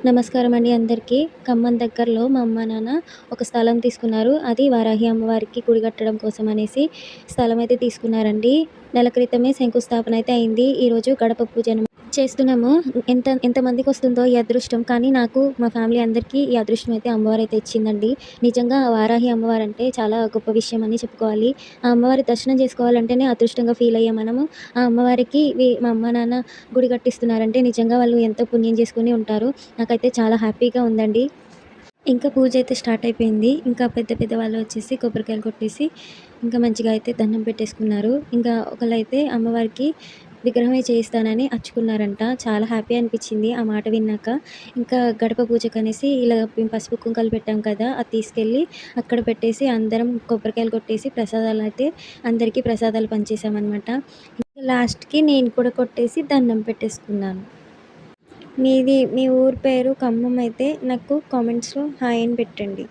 నమస్కారం అండి అందరికీ. ఖమ్మం దగ్గరలో మా అమ్మ, నాన్న ఒక స్థలం తీసుకున్నారు. అది వారాహి అమ్మవారికి గుడి కట్టడం కోసం అనేసి స్థలం అయితే తీసుకున్నారండి. నెల క్రితమే శంకుస్థాపన అయితే అయింది. ఈరోజు గడప పూజ చేస్తున్నాము. ఎంతమందికొస్తుందో ఈ అదృష్టం. కానీ నాకు, మా ఫ్యామిలీ అందరికీ ఈ అదృష్టం అయితే అమ్మవారైతే ఇచ్చిందండి. నిజంగా వారాహి అమ్మవారంటే చాలా గొప్ప విషయం అని చెప్పుకోవాలి. ఆ అమ్మవారి దర్శనం చేసుకోవాలంటేనే అదృష్టంగా ఫీల్ అయ్యాం మనము. ఆ అమ్మవారికి మా అమ్మ, నాన్న గుడి కట్టిస్తున్నారంటే నిజంగా వాళ్ళు ఎంతో పుణ్యం చేసుకొని ఉంటారు. నాకైతే చాలా హ్యాపీగా ఉందండి. ఇంకా పూజ అయితే స్టార్ట్ అయిపోయింది. ఇంకా పెద్ద పెద్ద వాళ్ళు వచ్చేసి కొబ్బరికాయలు కొట్టేసి ఇంకా మంచిగా అయితే దండం పెట్టేసుకున్నారు. ఇంకా ఒకళ్ళైతే అమ్మవారికి విగ్రహమే చేయిస్తానని అచ్చుకున్నారంట. చాలా హ్యాపీ అనిపించింది ఆ మాట విన్నాక. ఇంకా గడప పూజకనేసి ఇలా మేము పసుపు కుంకాలు పెట్టాం కదా! అది తీసుకెళ్ళి అక్కడ పెట్టేసి అందరం కొబ్బరికాయలు కొట్టేసి ప్రసాదాలైతే అందరికీ ప్రసాదాలు పంచేసామనమాట. లాస్ట్‌కి నేను కూడా కొట్టేసి దండం పెట్టేసుకున్నాను. మీ ఊరు పేరు ఖమ్మం అయితే నాకు కామెంట్స్‌లో హాయ్ అని పెట్టండి.